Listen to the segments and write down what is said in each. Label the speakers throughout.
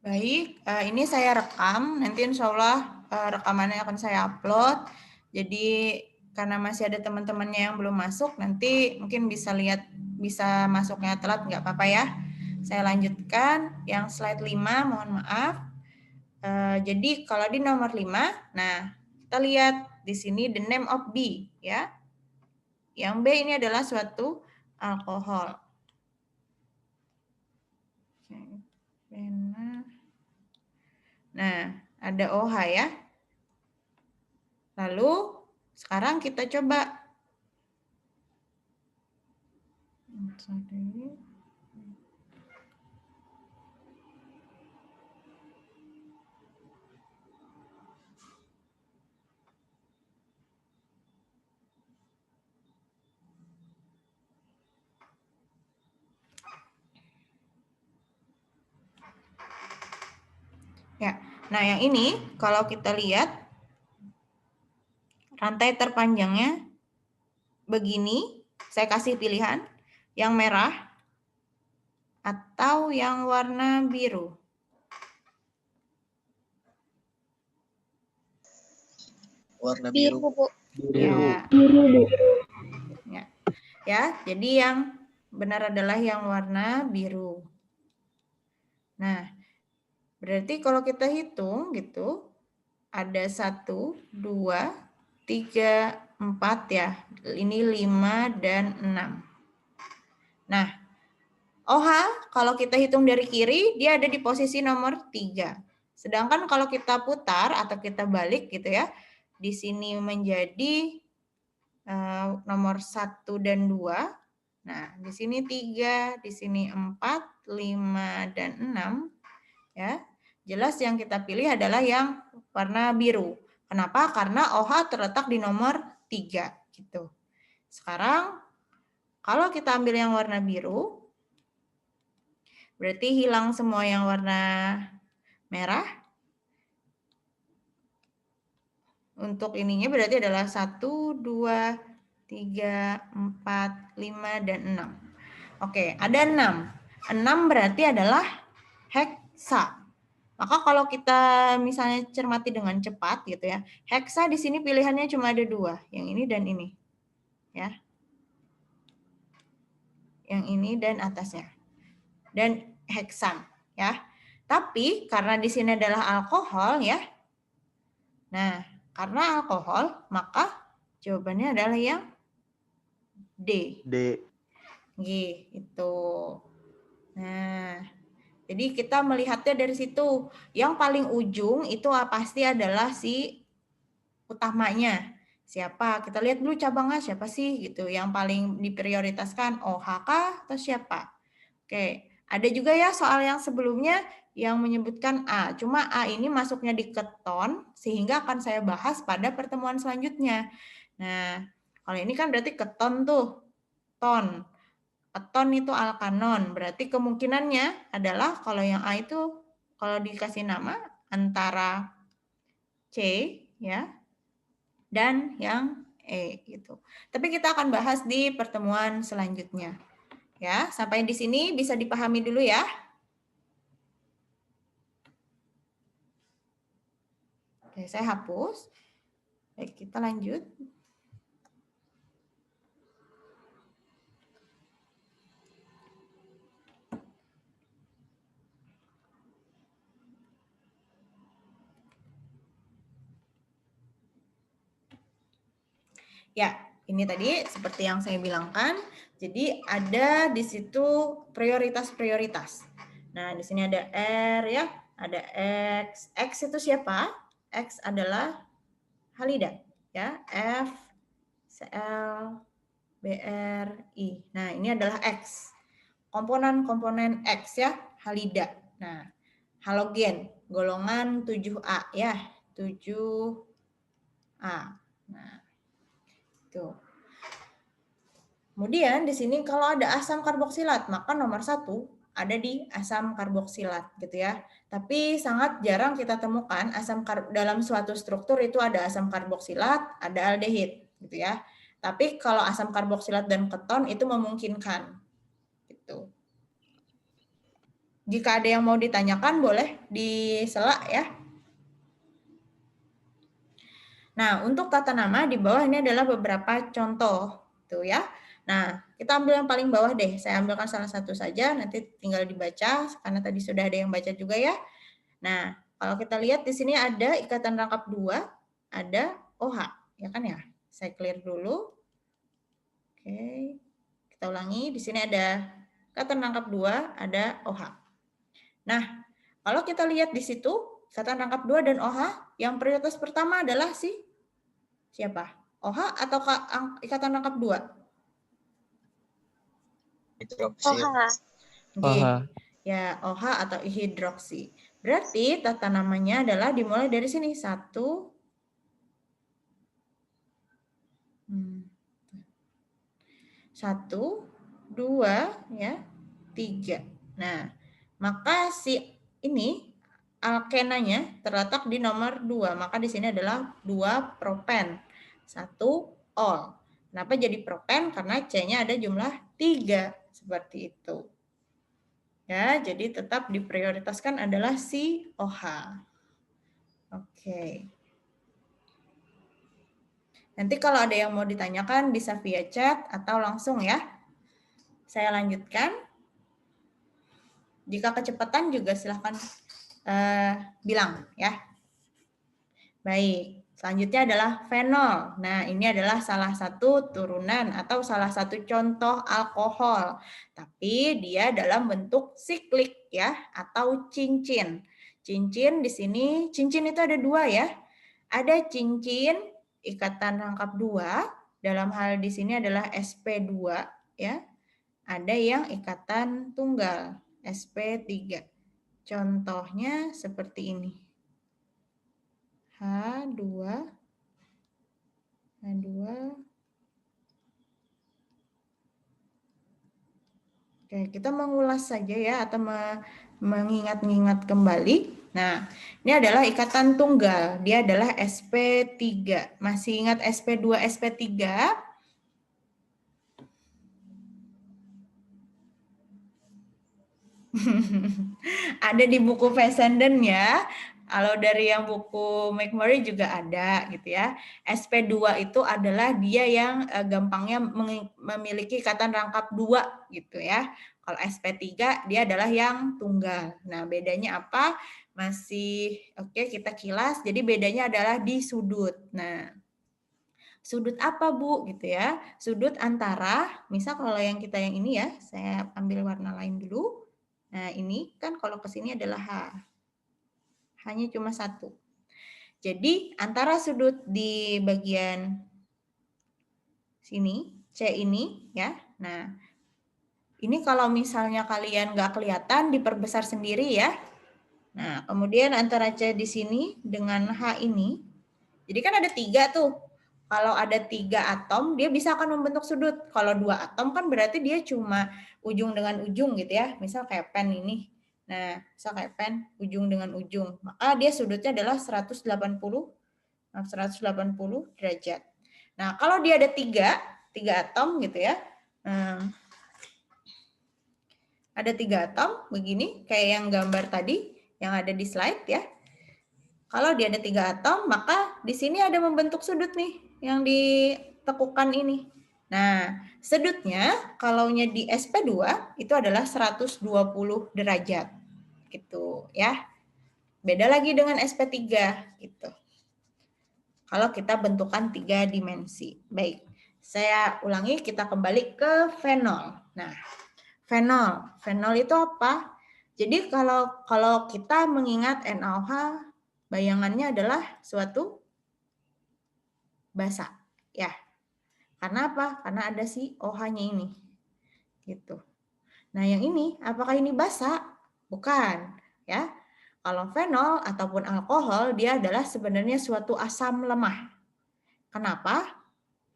Speaker 1: Baik, ini saya rekam, nanti insya Allah rekamannya akan saya upload. Jadi karena masih ada teman-temannya yang belum masuk, nanti mungkin bisa lihat, bisa masuknya telat, nggak apa-apa ya. Saya lanjutkan yang slide 5, mohon maaf. Jadi kalau di nomor 5, nah kita lihat di sini the name of B, ya. Yang B ini adalah suatu alkohol. Nah, ada OH ya. Lalu sekarang kita coba. Ya, nah yang ini kalau kita lihat rantai terpanjangnya begini, saya kasih pilihan yang merah atau yang warna biru.
Speaker 2: Warna biru.
Speaker 1: Ya. Ya, jadi yang benar adalah yang warna biru. Nah, berarti kalau kita hitung gitu, ada 1, 2, 3, 4 ya. Ini 5 dan 6. Nah, OH kalau kita hitung dari kiri, dia ada di posisi nomor 3. Sedangkan kalau kita putar atau kita balik gitu ya, di sini menjadi nomor 1 dan 2. Nah, di sini 3, di sini 4, 5, dan 6. Ya, jelas yang kita pilih adalah yang warna biru. Kenapa? Karena OH terletak di nomor 3. Gitu. Sekarang, kalau kita ambil yang warna biru, berarti hilang semua yang warna merah. Untuk ininya berarti adalah 1, 2, 3, 4, 5, dan 6. Oke, ada 6. 6 berarti adalah heksa. Maka kalau kita misalnya cermati dengan cepat gitu ya, heksa di sini pilihannya cuma ada 2, yang ini dan ini. Ya. Yang ini dan atasnya. Dan heksan, ya. Tapi karena di sini adalah alkohol ya. Nah, karena alkohol, maka jawabannya adalah yang D.
Speaker 2: D.
Speaker 1: G, itu. Nah, jadi kita melihatnya dari situ. Yang paling ujung itu pasti adalah si utamanya. Siapa? Kita lihat dulu cabangnya siapa sih gitu. Yang paling diprioritaskan OH kah atau siapa? Oke, ada juga ya soal yang sebelumnya yang menyebutkan A. Cuma A ini masuknya di keton sehingga akan saya bahas pada pertemuan selanjutnya. Nah, kalau ini kan berarti keton tuh. Ton. Keton itu alkanon. Berarti kemungkinannya adalah kalau yang A itu kalau dikasih nama antara C ya dan yang E gitu. Tapi kita akan bahas di pertemuan selanjutnya. Ya, sampai di sini bisa dipahami dulu ya. Oke, saya hapus. Baik, kita lanjut. Ya, ini tadi seperti yang saya bilangkan. Jadi ada di situ prioritas-prioritas. Nah, di sini ada R ya, ada X. X itu siapa? X adalah halida ya. F, Cl, Br, I. Nah, ini adalah X. Komponen-komponen X ya, halida. Nah, halogen golongan 7A ya, 7A. Nah, itu. Kemudian di sini kalau ada asam karboksilat, maka nomor 1 ada di asam karboksilat gitu ya. Tapi sangat jarang kita temukan dalam suatu struktur itu ada asam karboksilat, ada aldehid gitu ya. Tapi kalau asam karboksilat dan keton itu memungkinkan gitu. Jika ada yang mau ditanyakan boleh disela ya. Nah, untuk tata nama di bawah ini adalah beberapa contoh, tuh ya. Nah, kita ambil yang paling bawah deh. Saya ambilkan salah satu saja, nanti tinggal dibaca karena tadi sudah ada yang baca juga ya. Nah, kalau kita lihat di sini ada ikatan rangkap 2, ada OH, ya kan ya? Saya clear dulu. Oke. Kita ulangi, di sini ada ikatan rangkap 2, ada OH. Nah, kalau kita lihat di situ, ikatan rangkap 2 dan OH, yang prioritas pertama adalah siapa? OH atau ikatan rangkap 2?
Speaker 2: Hidroksil.
Speaker 1: Oke. Ya, OH atau hidroksi. Berarti tata namanya adalah dimulai dari sini. 1, 2, ya, 3. Nah, maka si ini alkenanya terletak di nomor 2. Maka di sini adalah 2 propen, 1 ol. Kenapa jadi propen? Karena C-nya ada jumlah 3. Seperti itu. Ya, jadi tetap diprioritaskan adalah si OH. Oke. Nanti kalau ada yang mau ditanyakan bisa via chat atau langsung ya. Saya lanjutkan. Jika kecepatan juga silahkan bilang ya. Baik, selanjutnya adalah fenol. Nah, ini adalah salah satu turunan atau salah satu contoh alkohol. Tapi dia dalam bentuk siklik ya, atau cincin. Cincin di sini, cincin itu ada 2 ya. Ada cincin ikatan rangkap 2, dalam hal di sini adalah sp2 ya. Ada yang ikatan tunggal, sp3. Contohnya seperti ini. H2, H2. Oke, kita mengulas saja ya, atau mengingat-ingat kembali. Nah, ini adalah ikatan tunggal. Dia adalah sp3. Masih ingat sp2, sp3? Ada di buku Fessenden ya. Kalau dari yang buku McMurray juga ada gitu ya. SP2 itu adalah dia yang gampangnya memiliki ikatan rangkap 2 gitu ya. Kalau SP3 dia adalah yang tunggal. Nah, bedanya apa? Masih oke, kita kilas. Jadi bedanya adalah di sudut. Nah, sudut apa Bu gitu ya? Sudut antara, misal kalau yang kita yang ini ya, saya ambil warna lain dulu. Nah, ini kan kalau ke sini adalah H. Hanya cuma 1. Jadi, antara sudut di bagian sini, C ini ya. Nah, ini kalau misalnya kalian nggak kelihatan, diperbesar sendiri ya. Nah, kemudian antara C di sini dengan H ini, jadi kan ada 3 tuh. Kalau ada 3 atom, dia bisa akan membentuk sudut. Kalau 2 atom kan berarti dia cuma ujung dengan ujung gitu ya. Misal kayak pen ini. Nah, misal kayak pen, ujung dengan ujung. Maka dia sudutnya adalah 180 derajat. Nah, kalau dia ada 3 atom gitu ya. Ada 3 atom begini, kayak yang gambar tadi, yang ada di slide ya. Kalau dia ada 3 atom, maka di sini ada membentuk sudut nih, yang ditekukan ini. Nah, sudutnya kalaunya di SP2 itu adalah 120 derajat. Gitu ya. Beda lagi dengan SP3 gitu. Kalau kita bentukan 3 dimensi. Baik. Saya ulangi, kita kembali ke fenol. Nah, fenol itu apa? Jadi kalau kita mengingat NaOH, bayangannya adalah suatu basa, ya. Karena apa? Karena ada si OH-nya ini. Gitu. Nah, yang ini apakah ini basa? Bukan, ya. Kalau fenol ataupun alkohol dia adalah sebenarnya suatu asam lemah. Kenapa?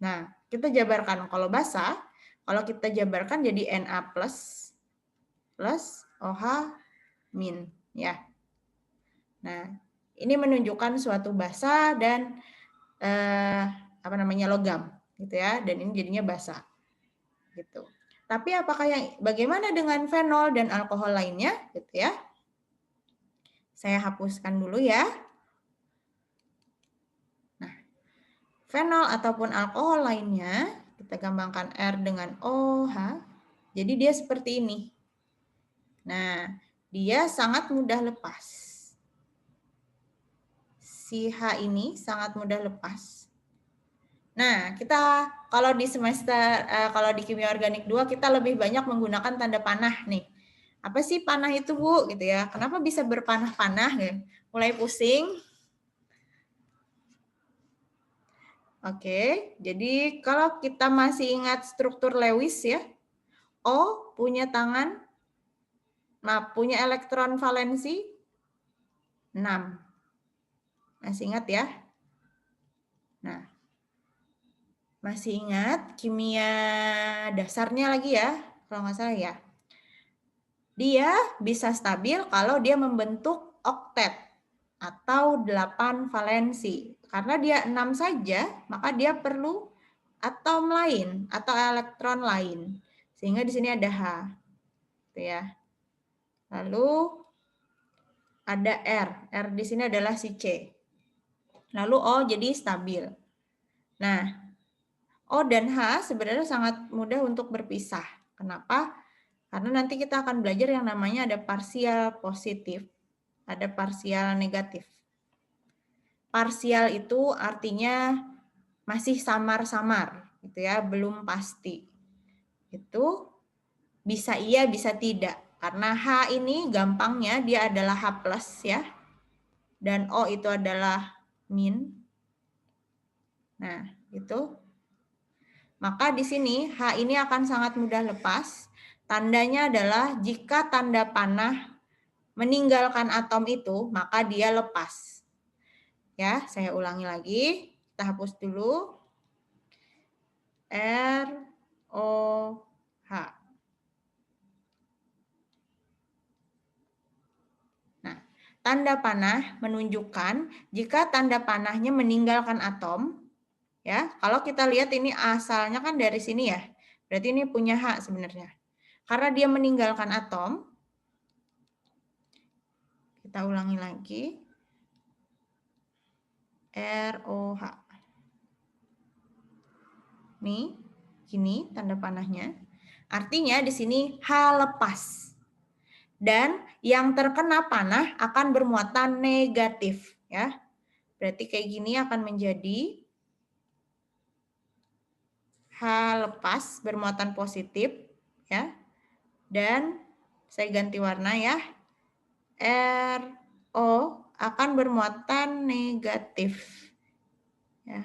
Speaker 1: Nah, kita jabarkan kalau basa, kalau kita jabarkan jadi Na plus OH min, ya. Nah, ini menunjukkan suatu basa dan logam gitu ya, dan ini jadinya basa gitu. Tapi bagaimana dengan fenol dan alkohol lainnya, gitu ya? Saya hapuskan dulu ya. Nah, fenol ataupun alkohol lainnya, kita gampangkan R dengan OH. Jadi dia seperti ini. Nah, dia sangat mudah lepas. Si H ini sangat mudah lepas. Nah, kita kalau di kalau di kimia organik 2 kita lebih banyak menggunakan tanda panah nih. Apa sih panah itu, Bu? Gitu ya. Kenapa bisa berpanah-panah? Mulai pusing. Oke, jadi kalau kita masih ingat struktur Lewis ya, O punya punya elektron valensi 6. Masih ingat ya? Nah, masih ingat kimia dasarnya lagi ya, kalau nggak salah ya. Dia bisa stabil kalau dia membentuk oktet atau 8 valensi. Karena dia 6 saja, maka dia perlu atom lain atau elektron lain. Sehingga di sini ada H. Gitu ya. Lalu ada R. R di sini adalah si C. Lalu O jadi stabil. Nah, O dan H sebenarnya sangat mudah untuk berpisah. Kenapa? Karena nanti kita akan belajar yang namanya ada parsial positif, ada parsial negatif. Parsial itu artinya masih samar-samar, gitu ya, belum pasti. Itu bisa iya, bisa tidak. Karena H ini gampangnya dia adalah H plus ya, dan O itu adalah min. Nah, itu. Maka di sini H ini akan sangat mudah lepas. Tandanya adalah jika tanda panah meninggalkan atom itu, maka dia lepas. Ya, saya ulangi lagi. Kita hapus dulu. R, O, H. Nah, tanda panah menunjukkan jika tanda panahnya meninggalkan atom, ya, kalau kita lihat ini asalnya kan dari sini ya, berarti ini punya H sebenarnya. Karena dia meninggalkan atom, kita ulangi lagi. ROH. Nih, gini tanda panahnya. Artinya di sini H lepas. Dan yang terkena panah akan bermuatan negatif, ya. Berarti kayak gini akan menjadi H lepas bermuatan positif, ya. Dan saya ganti warna ya. RO akan bermuatan negatif. Ya.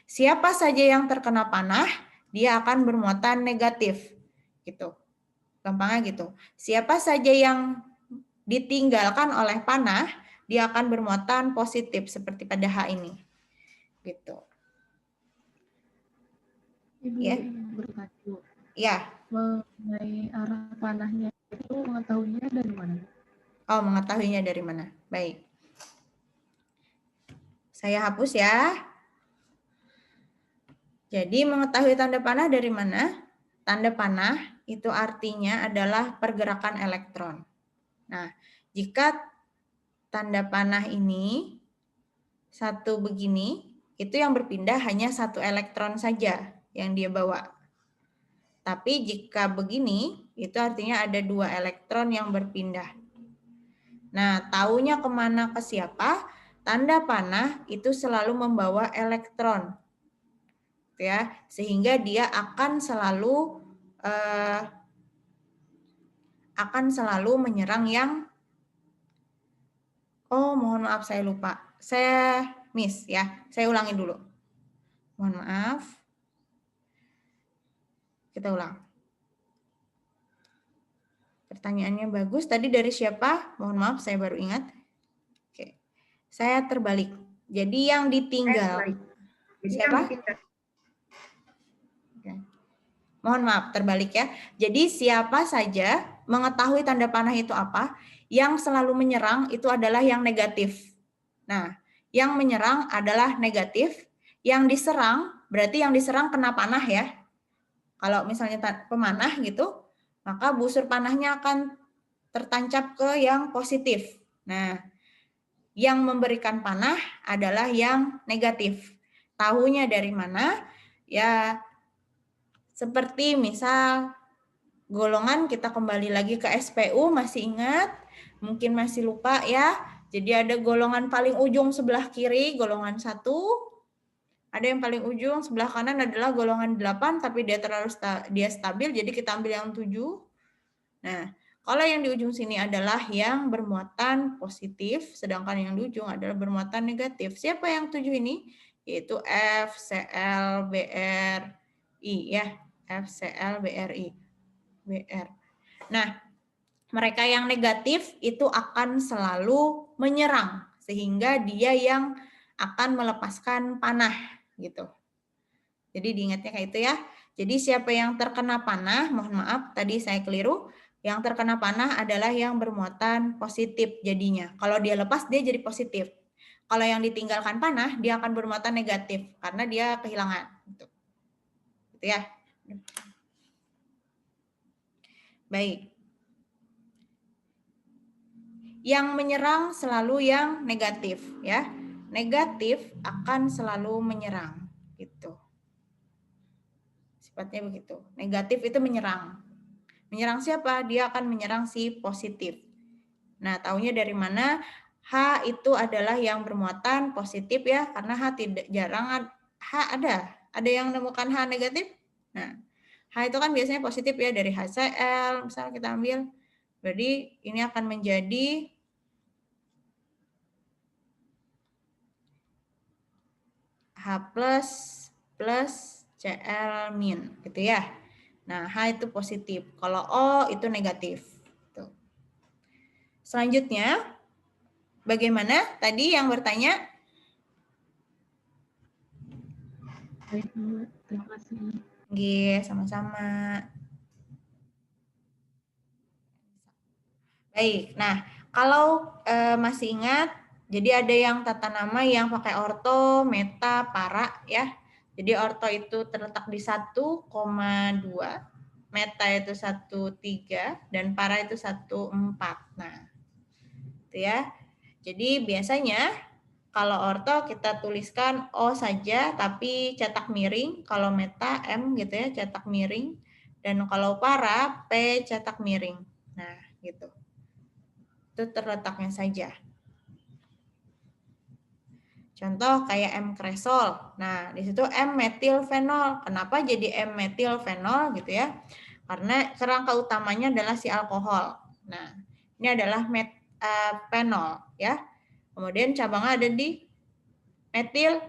Speaker 1: Siapa saja yang terkena panah, dia akan bermuatan negatif. Gitu. Gampangnya gitu. Siapa saja yang ditinggalkan oleh panah, dia akan bermuatan positif seperti pada H ini. Gitu.
Speaker 3: Ibu
Speaker 1: Ya.
Speaker 3: ingin bertanya, Bu.
Speaker 1: Ya.
Speaker 3: Mengenai arah panahnya itu mengetahuinya dari mana?
Speaker 1: Oh, mengetahuinya dari mana? Baik. Saya hapus ya. Jadi mengetahui tanda panah dari mana? Tanda panah itu artinya adalah pergerakan elektron. Nah, jika tanda panah ini satu begini, itu yang berpindah hanya satu elektron saja yang dia bawa. Tapi jika begini, itu artinya ada 2 elektron yang berpindah. Nah, taunya kemana ke siapa? Tanda panah itu selalu membawa elektron. Ya, sehingga dia akan selalu menyerang yang mohon maaf saya lupa. Saya miss ya. Saya ulangi dulu. Mohon maaf. Kita ulang. Pertanyaannya bagus. Tadi dari siapa? Mohon maaf saya baru ingat. Oke. Saya terbalik. Jadi yang ditinggal. Siapa? Oke. Mohon maaf, terbalik ya. Jadi siapa saja mengetahui tanda panah itu apa, yang selalu menyerang itu adalah yang negatif. Nah, yang menyerang adalah negatif, yang diserang, berarti yang diserang kena panah ya. Kalau misalnya pemanah gitu, maka busur panahnya akan tertancap ke yang positif. Nah, yang memberikan panah adalah yang negatif. Tahunya dari mana? Ya, seperti misal golongan, kita kembali lagi ke SPU, masih ingat? Mungkin masih lupa ya. Jadi ada golongan paling ujung sebelah kiri, golongan 1. Ada yang paling ujung sebelah kanan adalah golongan 8, tapi dia dia stabil, jadi kita ambil yang 7. Nah, kalau yang di ujung sini adalah yang bermuatan positif, sedangkan yang di ujung adalah bermuatan negatif. Siapa yang 7 ini? Yaitu F, Cl, Br, I ya. F, Cl, Br, I. Br. Nah, mereka yang negatif itu akan selalu menyerang, sehingga dia yang akan melepaskan panah gitu. Jadi diingatnya kayak itu ya. Jadi siapa yang terkena panah, mohon maaf tadi saya keliru, yang terkena panah adalah yang bermuatan positif jadinya. Kalau dia lepas dia jadi positif. Kalau yang ditinggalkan panah dia akan bermuatan negatif karena dia kehilangan. Gitu ya. Baik. Yang menyerang selalu yang negatif ya. Negatif akan selalu menyerang gitu. Sifatnya begitu. Negatif itu menyerang. Menyerang siapa? Dia akan menyerang si positif. Nah, taunya dari mana? H itu adalah yang bermuatan positif ya, karena H tidak jarang H ada. Ada yang menemukan H negatif? Nah, H itu kan biasanya positif ya, dari HCl misalnya kita ambil. Jadi ini akan menjadi H plus Cl min gitu ya. Nah, H itu positif. Kalau O itu negatif. Tuh. Selanjutnya, bagaimana tadi yang bertanya?
Speaker 3: Baik, Bu. Terima kasih.
Speaker 1: Oke, sama-sama. Baik, nah kalau masih ingat, jadi ada yang tata nama yang pakai orto, meta, para ya. Jadi orto itu terletak di 1,2, meta itu 1,3, dan para itu 1,4. Nah, itu ya. Jadi biasanya kalau orto kita tuliskan O saja, tapi cetak miring. Kalau meta M gitu ya, cetak miring. Dan kalau para P cetak miring. Nah, gitu. Itu terletaknya saja. Contoh kayak M-kresol. Nah, di situ M-metilfenol. Kenapa jadi M-metilfenol gitu ya? Karena kerangka utamanya adalah si alkohol. Nah, ini adalah fenol ya. Kemudian cabangnya ada di metil,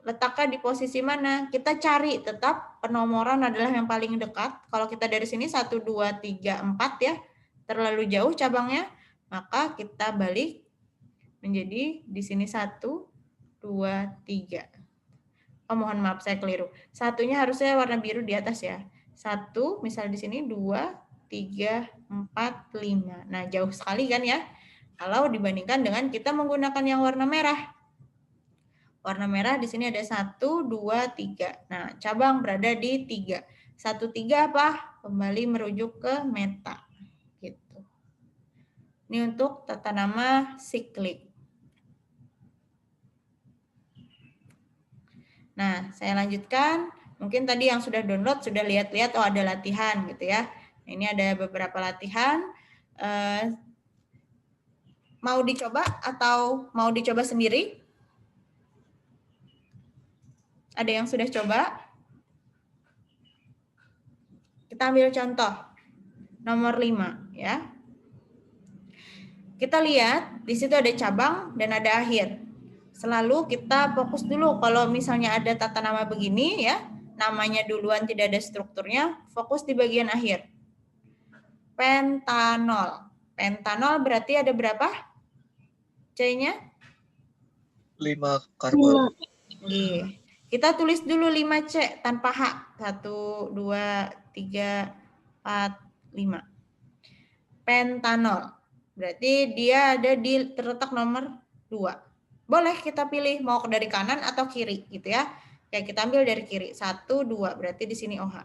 Speaker 1: letaknya di posisi mana? Kita cari, tetap penomoran adalah yang paling dekat. Kalau kita dari sini 1, 2, 3, 4 ya, terlalu jauh cabangnya, maka kita balik menjadi di sini 1, 2, 3. Oh, mohon maaf saya keliru. Satunya harusnya warna biru di atas ya. 1, misal di sini 2, 3, 4, 5. Nah, jauh sekali kan ya. Kalau dibandingkan dengan kita menggunakan yang warna merah. Warna merah di sini ada 1, 2, 3. Nah, cabang berada di 3. 1, 3 apa? Kembali merujuk ke meta. Gitu. Ini untuk tata nama siklik. Nah, saya lanjutkan. Mungkin tadi yang sudah download sudah lihat-lihat, oh ada latihan gitu ya. Ini ada beberapa latihan. Mau dicoba atau mau dicoba sendiri? Ada yang sudah coba? Kita ambil contoh. Nomor 5 ya. Kita lihat di situ ada cabang dan ada akhir. Selalu kita fokus dulu kalau misalnya ada tata nama begini ya, namanya duluan tidak ada strukturnya, fokus di bagian akhir. Pentanol. Pentanol berarti ada berapa? C-nya?
Speaker 2: 5 karbon.
Speaker 1: Oke. Kita tulis dulu 5C tanpa H. 1, 2, 3, 4, 5. Pentanol. Berarti dia ada di terletak nomor 2. Boleh kita pilih mau dari kanan atau kiri gitu ya. Kayak kita ambil dari kiri. 1, 2. Berarti di sini OH.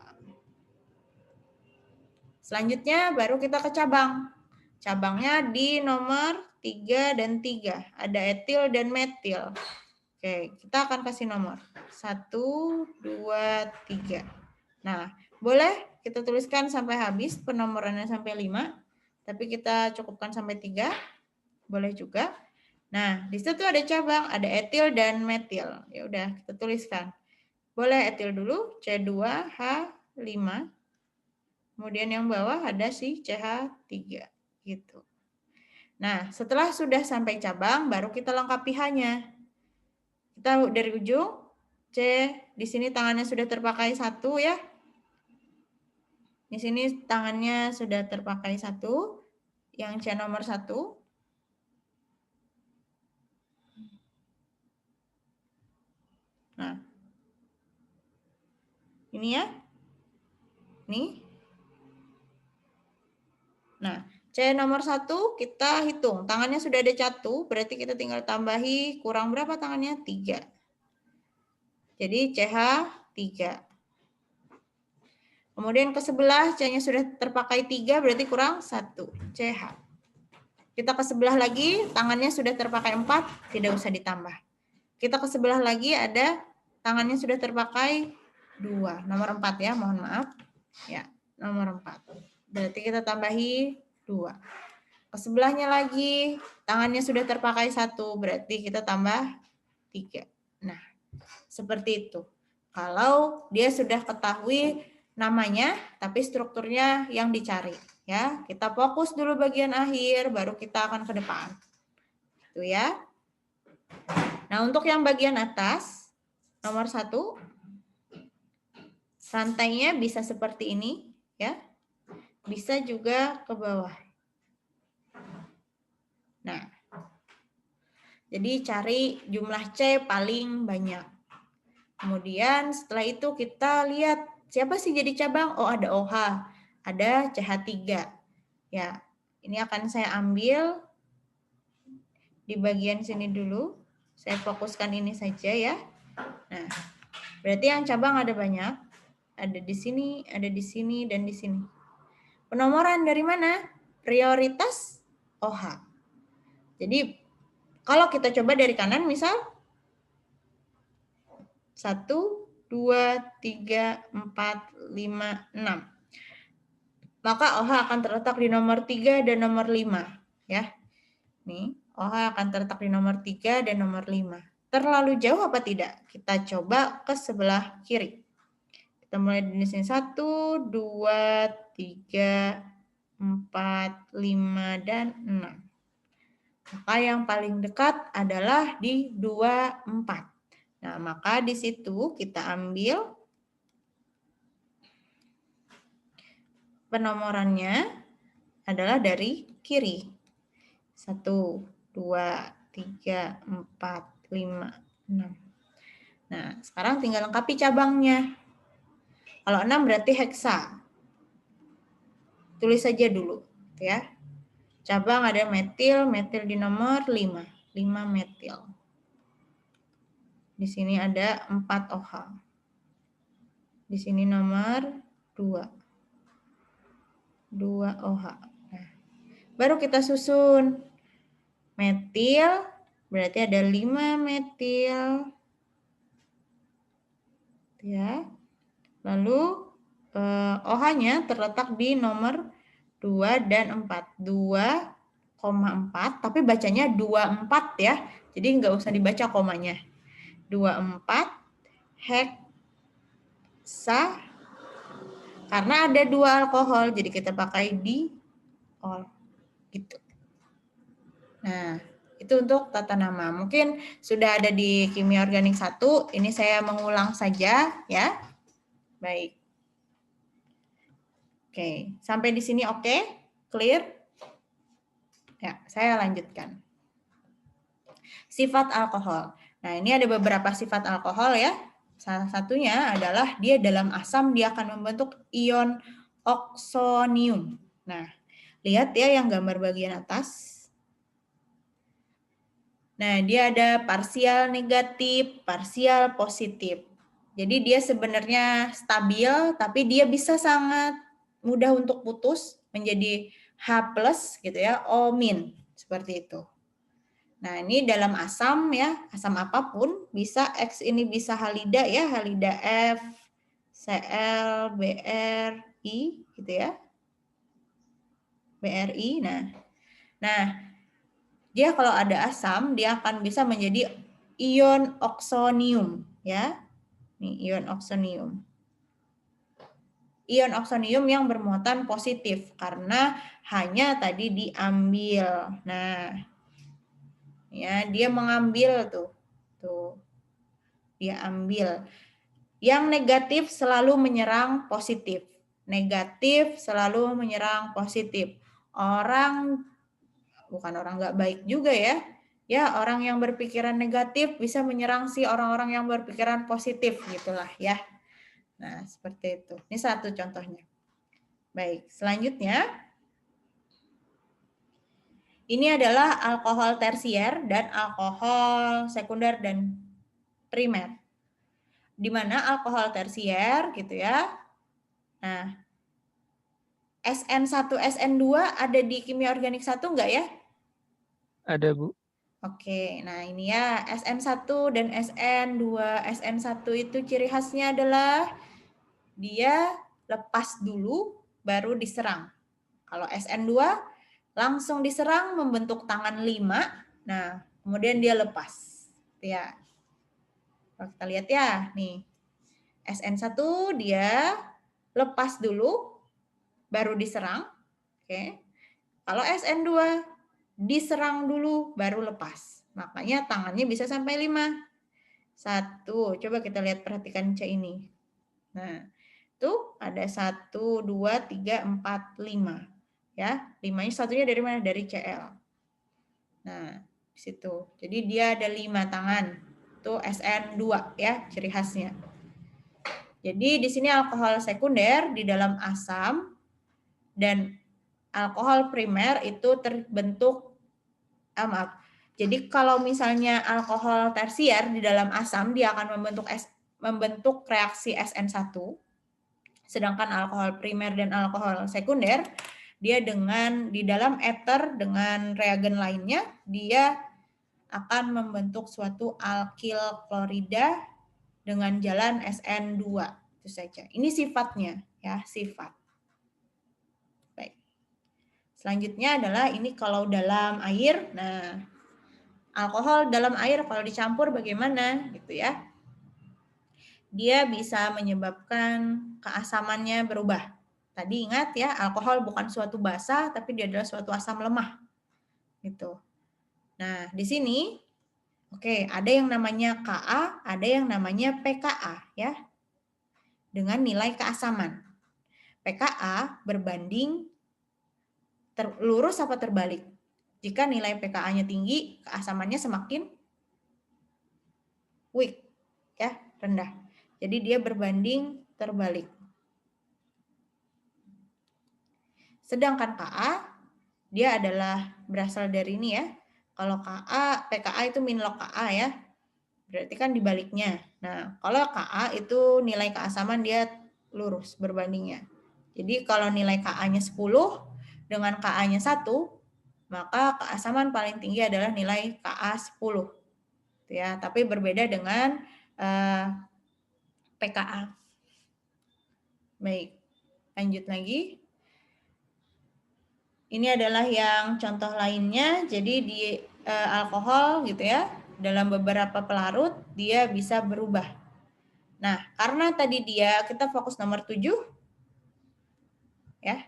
Speaker 1: Selanjutnya baru kita ke cabang. Cabangnya di nomor 3 dan 3. Ada etil dan metil. Oke, kita akan kasih nomor. 1, 2, 3. Nah, boleh kita tuliskan sampai habis, penomorannya sampai 5. Tapi kita cukupkan sampai 3. Boleh juga. Nah, di situ ada cabang, ada etil dan metil. Ya udah, kita tuliskan. Boleh etil dulu, C2H5. Kemudian yang bawah ada si CH3 gitu. Nah, setelah sudah sampai cabang baru kita lengkapi H-nya. Kita dari ujung C, di sini tangannya sudah terpakai 1 ya. Di sini tangannya sudah terpakai 1, yang C nomor 1. Nah, ini ya. Nih. Nah, C nomor 1 kita hitung. Tangannya sudah ada 1, berarti kita tinggal tambahi kurang berapa tangannya? 3. Jadi CH 3. Kemudian ke sebelah C-nya sudah terpakai 3, berarti kurang 1. CH. Kita ke sebelah lagi, tangannya sudah terpakai 4, tidak usah ditambah. Kita ke sebelah lagi ada tangannya sudah terpakai 2. Nomor 4 ya, mohon maaf. Ya, nomor 4. Berarti kita tambahi 2. Ke sebelahnya lagi, tangannya sudah terpakai 1, berarti kita tambah 3. Nah, seperti itu. Kalau dia sudah ketahui namanya, tapi strukturnya yang dicari. Ya, kita fokus dulu bagian akhir, baru kita akan ke depan. Itu ya. Nah, untuk yang bagian atas, nomor 1, rantainya bisa seperti ini, ya. Bisa juga ke bawah. Nah, jadi cari jumlah C paling banyak. Kemudian setelah itu kita lihat siapa sih jadi cabang? Oh, ada OH, ada CH3. Ya, ini akan saya ambil di bagian sini dulu. Saya fokuskan ini saja ya. Nah, berarti yang cabang ada banyak. Ada di sini, dan di sini. Penomoran dari mana? Prioritas OH. Jadi, kalau kita coba dari kanan, misal 1, 2, 3, 4, 5, 6. Maka OH akan terletak di nomor 3 dan nomor 5. Ya. Nih, OH akan terletak di nomor 3 dan nomor 5. Terlalu jauh apa tidak? Kita coba ke sebelah kiri. Kita mulai dari sini 1, 2, 3, 4, 5, dan 6. Maka yang paling dekat adalah di 2, 4. Nah, maka di situ kita ambil penomorannya adalah dari kiri. 1, 2, 3, 4, 5, 6. Nah, sekarang tinggal lengkapi cabangnya. Kalau 6 berarti heksa. Tulis saja dulu, ya. Cabang ada metil, metil di nomor 5. 5 metil. Di sini ada 4 OH. Di sini nomor 2. 2 OH. Nah, baru kita susun. Metil, berarti ada 5 metil. Ya. Lalu OH-nya terletak di nomor 2 dan 4. 2,4, tapi bacanya 24 ya. Jadi nggak usah dibaca komanya. 24 heksa, karena ada 2 alkohol, jadi kita pakai diol. Gitu. Nah, itu untuk tata nama. Mungkin sudah ada di kimia organik 1, ini saya mengulang saja ya. Baik. Oke, sampai di sini oke? Clear? Ya, saya lanjutkan. Sifat alkohol. Nah, ini ada beberapa sifat alkohol ya. Salah satunya adalah dia dalam asam dia akan membentuk ion oksonium. Nah, lihat ya yang gambar bagian atas. Nah, dia ada parsial negatif, parsial positif. Jadi dia sebenarnya stabil, tapi dia bisa sangat mudah untuk putus menjadi H+ gitu ya, O-, seperti itu. Nah, ini dalam asam ya, asam apapun bisa X ini bisa halida ya, halida F, Cl, Br, I gitu ya. BRI. Nah, dia kalau ada asam dia akan bisa menjadi ion oksonium ya. Nih, ion oksonium. Ion oksonium yang bermuatan positif karena hanya tadi diambil. Nah, ya, dia mengambil tuh. Dia ambil. Yang negatif selalu menyerang positif. Negatif selalu menyerang positif. Bukan orang nggak baik juga ya. Ya, orang yang berpikiran negatif bisa menyerang si orang-orang yang berpikiran positif gitulah ya. Nah, seperti itu. Ini satu contohnya. Baik, selanjutnya ini adalah alkohol tersier dan alkohol sekunder dan primer. Di mana alkohol tersier gitu ya. Nah, SN1, SN2 ada di kimia organik 1 enggak ya?
Speaker 2: Ada, Bu.
Speaker 1: Oke, nah ini ya SN1 dan SN2. SN1 itu ciri khasnya adalah dia lepas dulu baru diserang. Kalau SN2 langsung diserang membentuk tangan 5. Nah, kemudian dia lepas. Ya. Kalau kita lihat ya, nih. SN1 dia lepas dulu baru diserang. Oke. Kalau SN2 diserang dulu baru lepas. Makanya tangannya bisa sampai 5. 1, coba kita lihat, perhatikan C ini. Nah, tuh ada 1, 2, 3, 4, 5. Ya, 5-nya satunya dari mana? Dari Cl. Nah, di situ. Jadi dia ada 5 tangan. Tuh SN2 ya, ciri khasnya. Jadi di sini alkohol sekunder di dalam asam dan alkohol primer itu terbentuk maaf. Jadi kalau misalnya alkohol tersier di dalam asam dia akan membentuk reaksi SN1. Sedangkan alkohol primer dan alkohol sekunder dia di dalam ether dengan reagen lainnya dia akan membentuk suatu alkil klorida dengan jalan SN2 itu saja. Ini sifatnya ya, sifat. Baik. Selanjutnya adalah ini kalau dalam air. Nah, alkohol dalam air kalau dicampur bagaimana gitu ya. Dia bisa menyebabkan keasamannya berubah. Tadi ingat ya, alkohol bukan suatu basa tapi dia adalah suatu asam lemah. Gitu. Nah, di sini oke, ada yang namanya Ka, ada yang namanya pKa ya. Dengan nilai keasaman. pKa berbanding lurus apa terbalik? Jika nilai pKa-nya tinggi, keasamannya semakin weak ya, rendah. Jadi dia berbanding terbalik. Sedangkan Ka dia adalah berasal dari ini ya. Kalau pKa itu min log Ka ya. Berarti kan dibaliknya. Nah, kalau Ka itu nilai keasaman dia lurus berbandingnya. Jadi kalau nilai Ka-nya 10 dengan Ka-nya 1, maka keasaman paling tinggi adalah nilai Ka 10. Ya, tapi berbeda dengan pKa. Baik, lanjut lagi. Ini adalah yang contoh lainnya. Jadi di alkohol gitu ya, dalam beberapa pelarut dia bisa berubah. Nah, karena tadi kita fokus nomor 7 ya.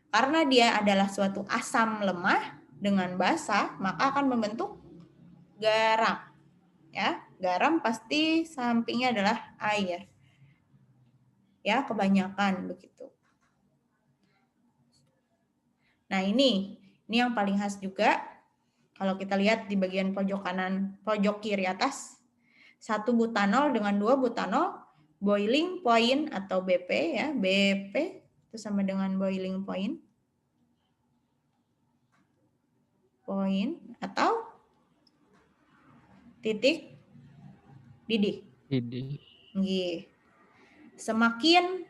Speaker 1: Karena dia adalah suatu asam lemah dengan basa, maka akan membentuk garam. Ya, garam pasti sampingnya adalah air. Ya, kebanyakan begitu. Nah, ini yang paling khas juga. Kalau kita lihat di bagian pojok kanan, pojok kiri atas, 1 butanol dengan 2 butanol, boiling point atau BP ya, BP itu sama dengan boiling point. Point atau titik didih. Semakin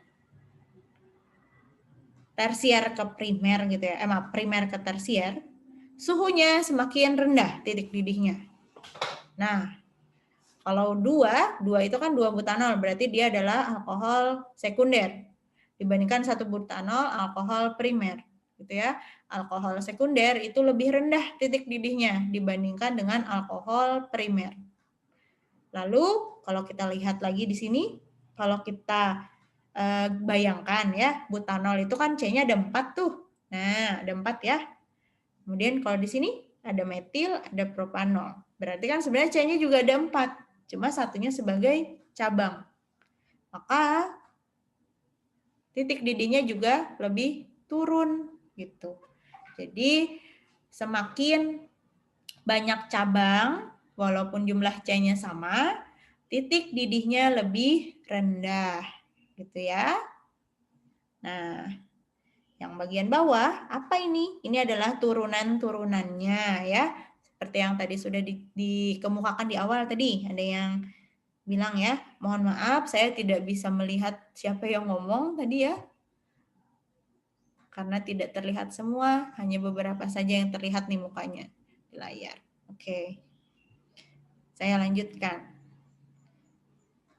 Speaker 1: tersier ke primer gitu ya, maaf, primer ke tersier, suhunya semakin rendah titik didihnya. Nah, kalau 2 itu kan 2 butanol, berarti dia adalah alkohol sekunder. Dibandingkan 1 butanol alkohol primer, gitu ya. Alkohol sekunder itu lebih rendah titik didihnya dibandingkan dengan alkohol primer. Lalu kalau kita lihat lagi di sini, kalau kita bayangkan ya, butanol itu kan C-nya ada 4 tuh. Nah, ada 4 ya. Kemudian kalau di sini ada metil, ada propanol. Berarti kan sebenarnya C-nya juga ada 4, cuma satunya sebagai cabang. Maka titik didihnya juga lebih turun gitu. Jadi semakin banyak cabang, walaupun jumlah C-nya sama, titik didihnya lebih rendah gitu ya. Nah, yang bagian bawah, apa ini? Ini adalah turunan-turunannya ya. Seperti yang tadi sudah dikemukakan di awal tadi. Ada yang bilang ya, mohon maaf saya tidak bisa melihat siapa yang ngomong tadi ya. Karena tidak terlihat semua, hanya beberapa saja yang terlihat nih mukanya di layar. Oke. Saya lanjutkan.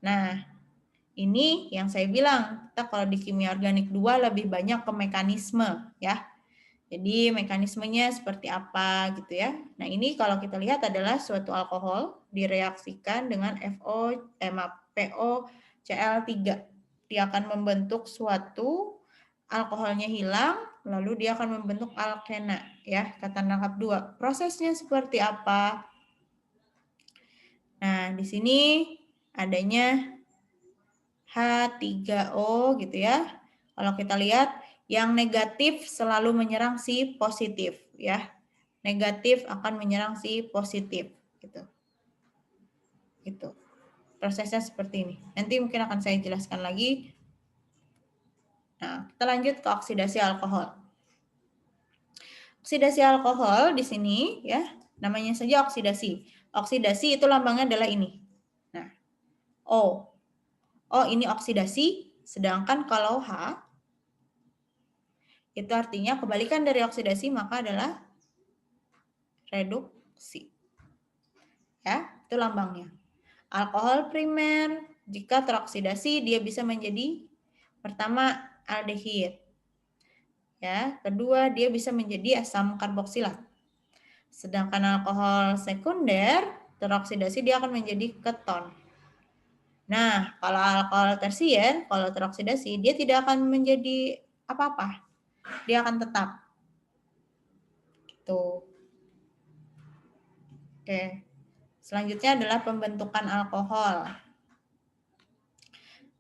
Speaker 1: Nah, ini yang saya bilang, kita kalau di kimia organik 2 lebih banyak ke mekanisme ya. Jadi mekanismenya seperti apa gitu ya. Nah, ini kalau kita lihat adalah suatu alkohol direaksikan dengan POCl3. Dia akan membentuk suatu alkoholnya hilang, lalu dia akan membentuk alkena ya, kata lengkap 2. Prosesnya seperti apa? Nah, di sini adanya H3O gitu ya. Kalau kita lihat yang negatif selalu menyerang si positif ya. Negatif akan menyerang si positif gitu. Gitu. Prosesnya seperti ini. Nanti mungkin akan saya jelaskan lagi. Nah, kita lanjut ke oksidasi alkohol. Oksidasi alkohol di sini ya, namanya saja oksidasi. Oksidasi itu lambangnya adalah ini. Nah, O. O ini oksidasi, sedangkan kalau H itu artinya kebalikan dari oksidasi maka adalah reduksi. Ya, itu lambangnya. Alkohol primer jika teroksidasi dia bisa menjadi pertama aldehid. Ya, kedua dia bisa menjadi asam karboksilat. Sedangkan alkohol sekunder teroksidasi dia akan menjadi keton. Nah, kalau alkohol tersier, kalau teroksidasi dia tidak akan menjadi apa-apa. Dia akan tetap. Gitu. Oke. Selanjutnya adalah pembentukan alkohol.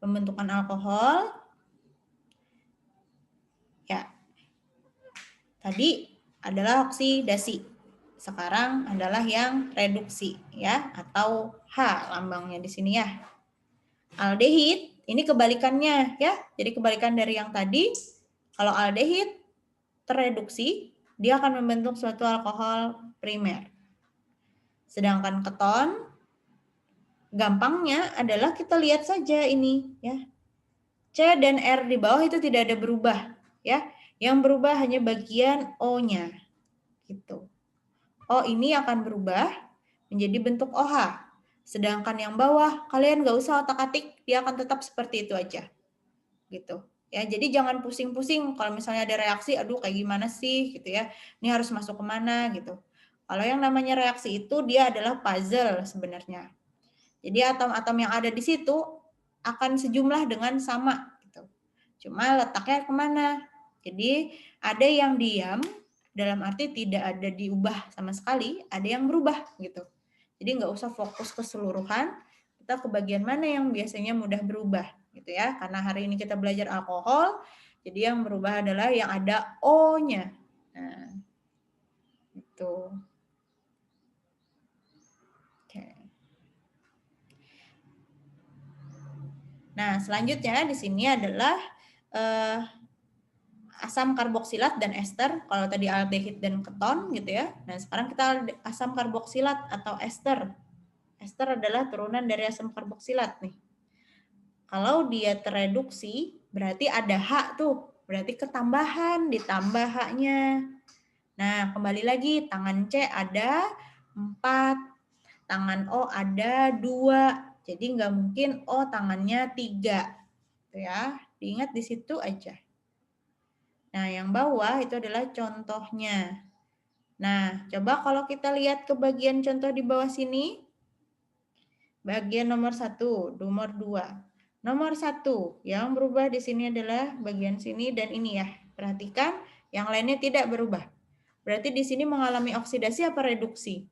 Speaker 1: Pembentukan alkohol. Ya. Tadi adalah oksidasi. Sekarang adalah yang reduksi ya, atau H lambangnya di sini ya. Aldehid ini kebalikannya ya. Jadi kebalikan dari yang tadi. Kalau aldehid terreduksi, dia akan membentuk suatu alkohol primer. Sedangkan keton, gampangnya adalah kita lihat saja ini ya. C dan R di bawah itu tidak ada berubah ya. Yang berubah hanya bagian O-nya. Gitu. O ini akan berubah menjadi bentuk OH. Sedangkan yang bawah kalian nggak usah otak-atik, dia akan tetap seperti itu aja. Gitu. Ya, jadi jangan pusing-pusing kalau misalnya ada reaksi, aduh kayak gimana sih gitu ya. Ini harus masuk kemana gitu. Kalau yang namanya reaksi itu dia adalah puzzle sebenarnya. Jadi atom-atom yang ada di situ akan sejumlah dengan sama gitu. Cuma letaknya kemana? Jadi ada yang diam dalam arti tidak ada diubah sama sekali, ada yang berubah gitu. Jadi nggak usah fokus keseluruhan, kita ke bagian mana yang biasanya mudah berubah gitu ya. Karena hari ini kita belajar alkohol, jadi yang berubah adalah yang ada O-nya. Nah, itu. Oke. Nah, selanjutnya di sini adalah asam karboksilat dan ester. Kalau tadi aldehid dan keton gitu ya. Nah, sekarang kita asam karboksilat atau ester. Ester adalah turunan dari asam karboksilat nih. Kalau dia tereduksi, berarti ada H tuh berarti ketambahan, ditambah H-nya. Nah, kembali lagi, tangan C ada 4, tangan O ada 2. Jadi nggak mungkin O tangannya 3. Tuh ya, diingat di situ aja. Nah, yang bawah itu adalah contohnya. Nah, coba kalau kita lihat ke bagian contoh di bawah sini. Bagian nomor 1, nomor 2. Nomor 1, yang berubah di sini adalah bagian sini dan ini ya. Perhatikan, yang lainnya tidak berubah. Berarti di sini mengalami oksidasi apa reduksi?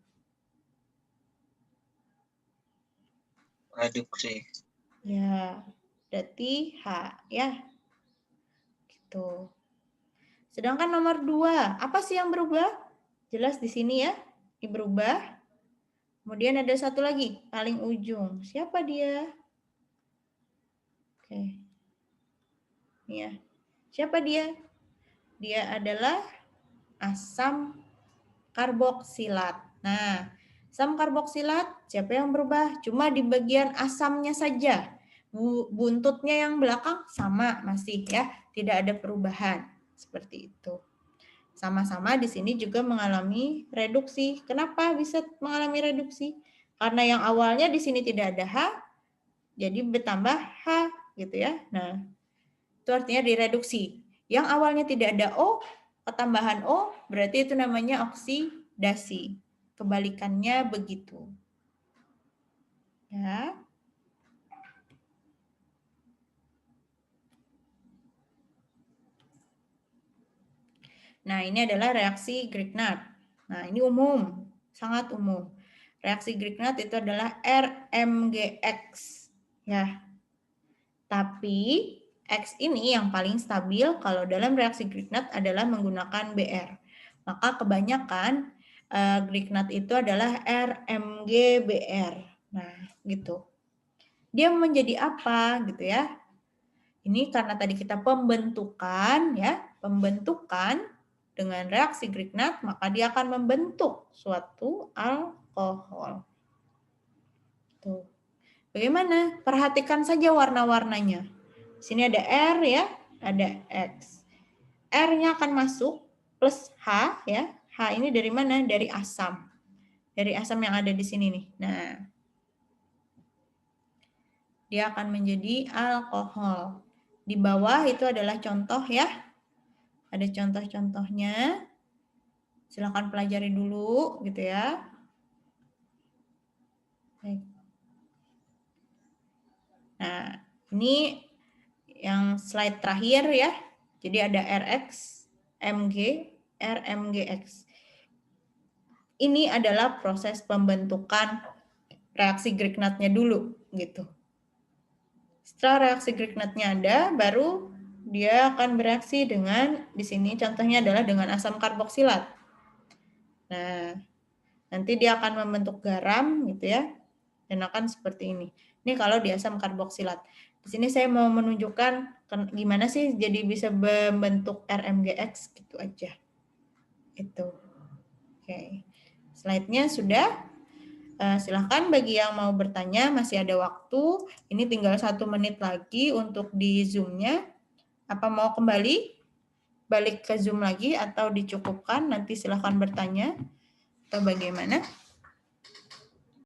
Speaker 4: Reduksi.
Speaker 1: Ya, berarti H ya. Gitu. Sedangkan nomor 2, apa sih yang berubah? Jelas di sini ya, ini berubah. Kemudian ada satu lagi, paling ujung. Siapa dia? Oke. Ini ya. Siapa dia? Dia adalah asam karboksilat. Nah, asam karboksilat siapa yang berubah? Cuma di bagian asamnya saja. Buntutnya yang belakang sama masih ya, tidak ada perubahan. Seperti itu. Sama-sama di sini juga mengalami reduksi. Kenapa bisa mengalami reduksi? Karena yang awalnya di sini tidak ada H, jadi bertambah H gitu ya. Nah, itu artinya direduksi. Yang awalnya tidak ada O, ketambahan O, berarti itu namanya oksidasi. Kebalikannya begitu. Ya. Nah, ini adalah reaksi Grignard. Nah, ini umum, sangat umum. Reaksi Grignard itu adalah RMGX. Ya. Tapi X ini yang paling stabil kalau dalam reaksi Grignard adalah menggunakan Br. Maka kebanyakan Grignard itu adalah RMGBr. Nah, gitu. Dia menjadi apa gitu ya? Ini karena tadi kita pembentukan ya, pembentukan dengan reaksi Grignard, maka dia akan membentuk suatu alkohol. Tuh. Bagaimana? Perhatikan saja warna-warnanya. Sini ada R ya, ada X. R-nya akan masuk plus H ya. H ini dari mana? Dari asam. Dari asam yang ada di sini nih. Nah, dia akan menjadi alkohol. Di bawah itu adalah contoh ya. Ada contoh-contohnya. Silakan pelajari dulu gitu ya. Baik. Nah, ini yang slide terakhir ya. Jadi ada RX, MG, RMGX. Ini adalah proses pembentukan reaksi Grignard-nya dulu gitu. Setelah reaksi Grignard-nya ada, baru dia akan bereaksi dengan, di sini contohnya adalah dengan asam karboksilat. Nah, nanti dia akan membentuk garam gitu ya, dan akan seperti ini. Ini kalau di asam karboksilat. Di sini saya mau menunjukkan gimana sih jadi bisa membentuk RMGX gitu aja. Itu. Oke. Slide-nya sudah. Silahkan bagi yang mau bertanya, masih ada waktu. Ini tinggal 1 menit lagi untuk di Zoom-nya. Apa mau kembali? Balik ke Zoom lagi atau dicukupkan? Nanti silahkan bertanya. Atau bagaimana?